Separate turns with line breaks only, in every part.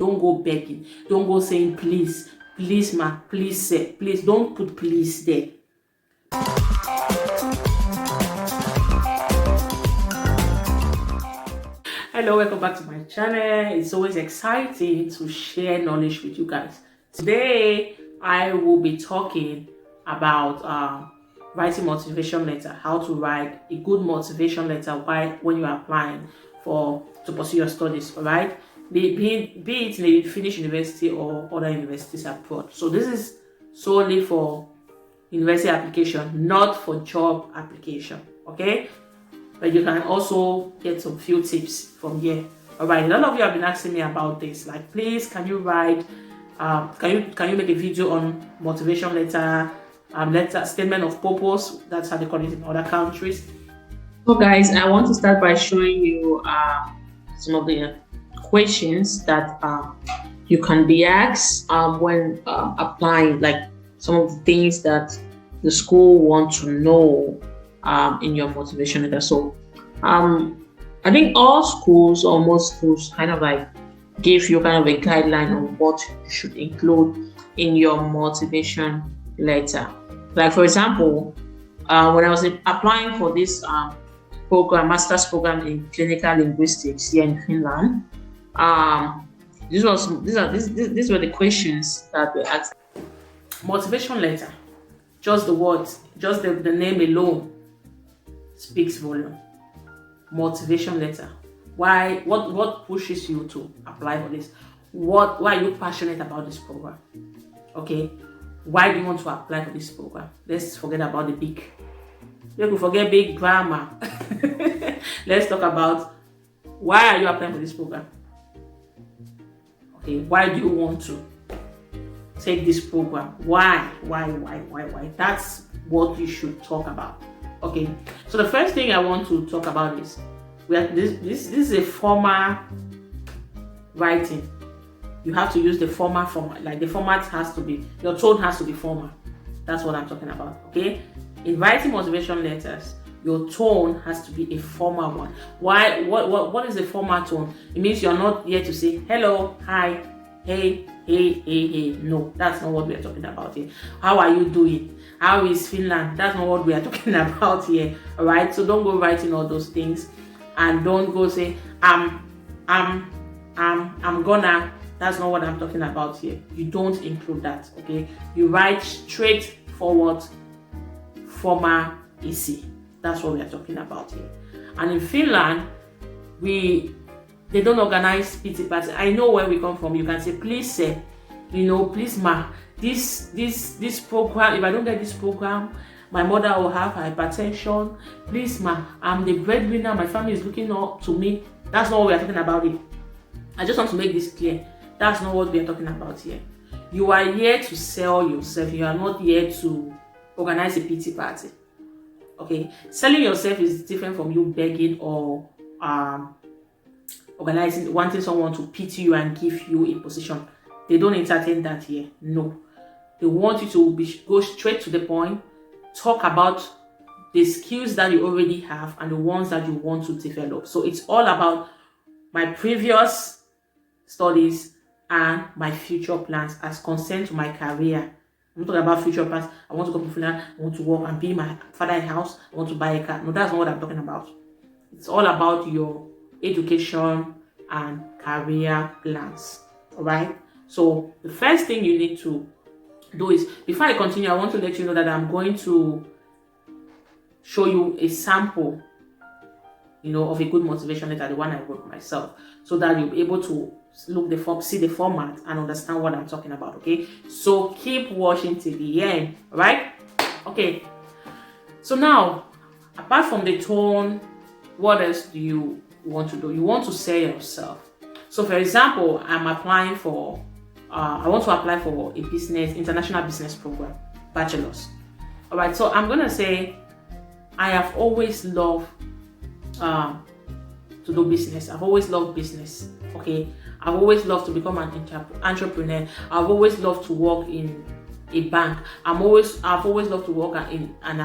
Don't go begging. Don't go saying please, please ma, please sir, please. Don't put please there. Hello, welcome back to my channel. It's always exciting to share knowledge with you guys. Today I will be talking about writing motivation letter, how to write a good motivation letter when you are applying to pursue your studies, all right? Be it in a Finnish university or other universities abroad. So this is solely for university application, not for job application, okay? But you can also get some few tips from here. All right, a lot of you have been asking me about this. Like, please, can you write? Can you make a video on motivation letter, statement of purpose? That's how they call it in other countries. So, guys, I want to start by showing you some of the questions that you can be asked when applying, like some of the things that the school wants to know in your motivation letter. So I think all schools or most schools kind of like give you kind of a guideline on what you should include in your motivation letter. Like, for example, when I was applying for this master's program in clinical linguistics here in Finland, these were the questions that were asked. Motivation letter, just the words, just the name alone speaks volume. Motivation letter. Why? What pushes you to apply for this? Why are you passionate about this program? Okay. Why do you want to apply for this program? Let's forget about the big. You can forget big grammar. Let's talk about why are you applying for this program? Okay. Why do you want to take this program? Why? That's what you should talk about. Okay, so the first thing I want to talk about is this is a formal writing. You have to use the formal format. Like, the format has to be, your tone has to be formal. That's what I'm talking about. Okay, in writing motivation letters, your tone has to be a formal one. Why? What is a formal tone? It means you're not here to say hello, hi, hey. No, that's not what we are talking about here. How are you doing? How is Finland? That's not what we are talking about here. All right, so don't go writing all those things, and don't go say I'm gonna. That's not what I'm talking about here. You don't include that. Okay, you write straightforward, formal, easy. That's what we are talking about here. And in Finland, they don't organize pity party. I know where we come from. You can say, please sir, please ma, this program, if I don't get this program, my mother will have hypertension. Please ma, I'm the breadwinner, my family is looking up to me. That's not what we are talking about here. I just want to make this clear. That's not what we are talking about here. You are here to sell yourself. You are not here to organize a pity party. Okay, selling yourself is different from you begging or wanting someone to pity you and give you a position. They don't entertain that here. No, they want you to go straight to the point, talk about the skills that you already have and the ones that you want to develop. So it's all about my previous studies and my future plans as concerned to my career. I'm not talking about future plans. I want to go to Finland, I want to work and be my father's house, I want to buy a car. No, that's not what I'm talking about. It's all about your education and career plans. All right, so the first thing you need to do is, before I continue, I want to let you know that I'm going to show you a sample of a good motivation letter, the one I wrote myself, so that you'll be able to see the format and understand what I'm talking about. Okay, so keep watching till the end. All right, okay, so now, apart from the tone, what else do you want to do? You want to sell yourself. So, for example, I'm applying for I want to apply for a international business program, bachelor's. All right, so I'm gonna say I have always loved to do business. I've always loved business. Okay, I've always loved to become an entrepreneur. I've always loved to work in a bank. I've always loved to work in an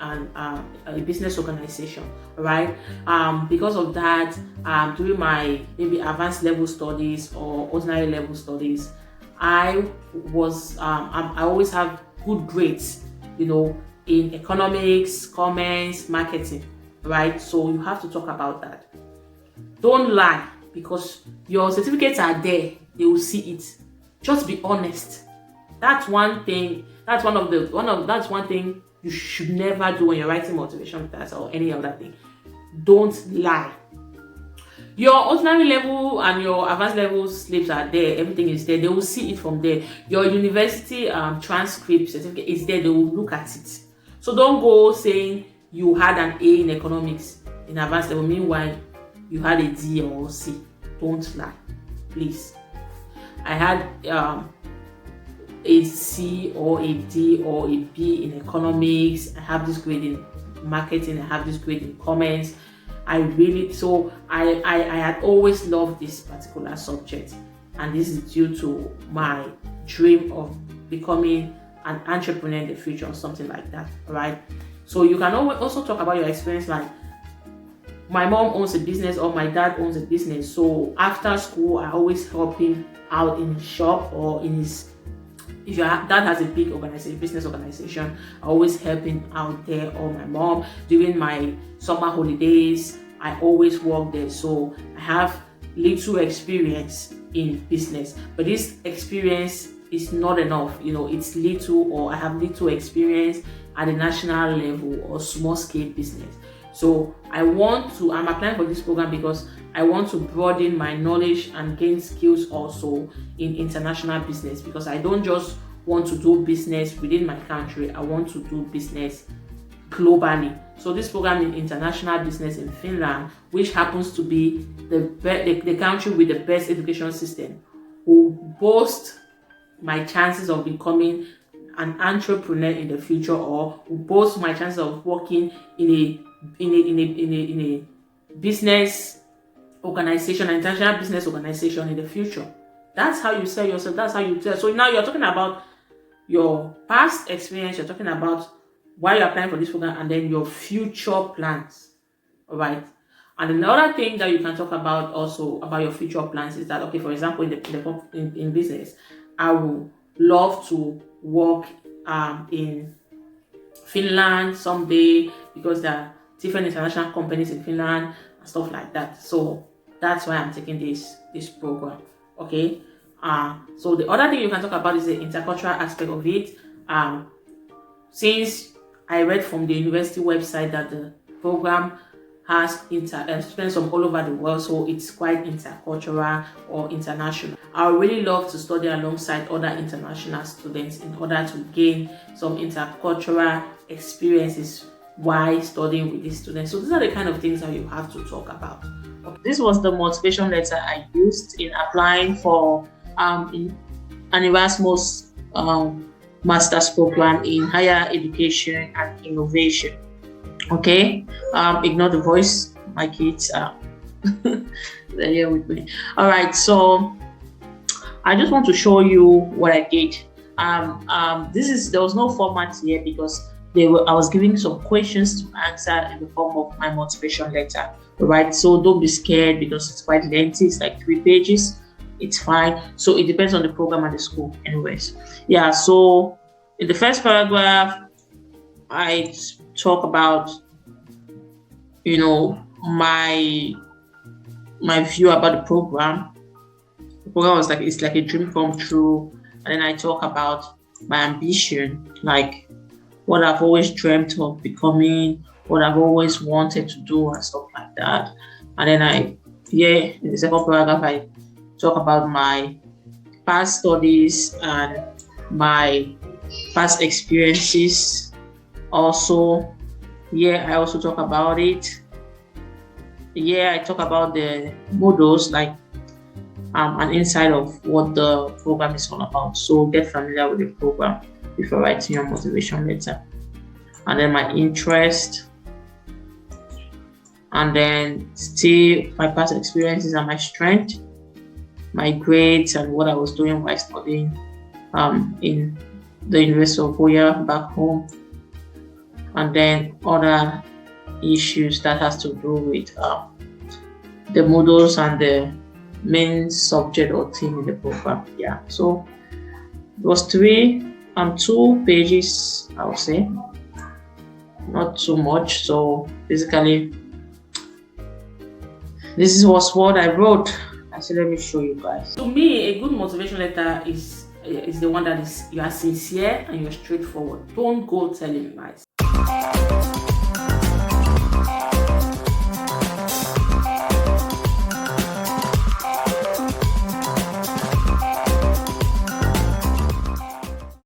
a business organization, right? Because of that, during my maybe advanced level studies or ordinary level studies, I always have good grades, in economics, commerce, marketing, right? So you have to talk about that. Don't lie, because your certificates are there. They will see it. Just be honest. That's one thing. That's one thing you should never do when you're writing motivation letters or any other thing. Don't lie. Your ordinary level and your advanced level slips are there. Everything is there. They will see it from there. Your university transcript certificate is there. They will look at it. So don't go saying you had an A in economics in advanced level. Meanwhile, you had a D or C. Don't lie, please. I had a C or a D or a B in economics. I have this grade in marketing. I have this grade in commerce. I had always loved this particular subject, and this is due to my dream of becoming an entrepreneur in the future or something like that, right? So you can also talk about your experience, like my mom owns a business or my dad owns a business. So after school, I always help him out in his shop or in his, if your dad has a big business organization, I always help him out there, or my mom during my summer holidays, I always work there. So I have little experience in business, but this experience is not enough. It's little, or I have little experience at the national level or small scale business. So I'm applying for this program because I want to broaden my knowledge and gain skills also in international business, because I don't just want to do business within my country. I want to do business globally. So this program in international business in Finland, which happens to be the country with the best education system, will boost my chances of becoming an entrepreneur in the future, or will boost my chances of working in a business organization, an international business organization in the future. That's how you sell yourself. That's how you tell. So now you're talking about your past experience. You're talking about why you're applying for this program, and then your future plans. All right. And another thing that you can talk about also about your future plans is that, okay, for example, in business, I would love to work in Finland someday, because there are different international companies in Finland and stuff like that. So that's why I'm taking this program. Okay. So the other thing you can talk about is the intercultural aspect of it. Since I read from the university website that the program has students from all over the world, so it's quite intercultural or international. I would really love to study alongside other international students in order to gain some intercultural experiences while studying with these students. So these are the kind of things that you have to talk about. Okay. This was the motivation letter I used in applying for in an Erasmus master's program in higher education and innovation. Okay, ignore the voice, my kids are they're here with me. All right, so I just want to show you what I did. There was no format here because I was giving some questions to answer in the form of my motivation letter. All right, so don't be scared because it's quite lengthy. It's like 3 pages. It's fine. So it depends on the program and the school, anyways. Yeah. So in the first paragraph, I talk about, my view about the program. The program was it's like a dream come true. And then I talk about my ambition, like what I've always dreamt of becoming, what I've always wanted to do and stuff like that. And then in the second paragraph, I talk about my past studies and my past experiences. Also, I also talk about it. I talk about the modules, like an insight of what the program is all about. So get familiar with the program before writing your motivation letter. And then my interest, and then still my past experiences and my strength, my grades, and what I was doing while studying in the University of Hoya back home. and then other issues that has to do with the modules and the main subject or theme in the program. Yeah, so it was 2 pages, I would say, not too much. So basically, this was what I wrote. So let me show you guys. To me, a good motivation letter is the one that is, you are sincere and you're straightforward. Don't go telling lies.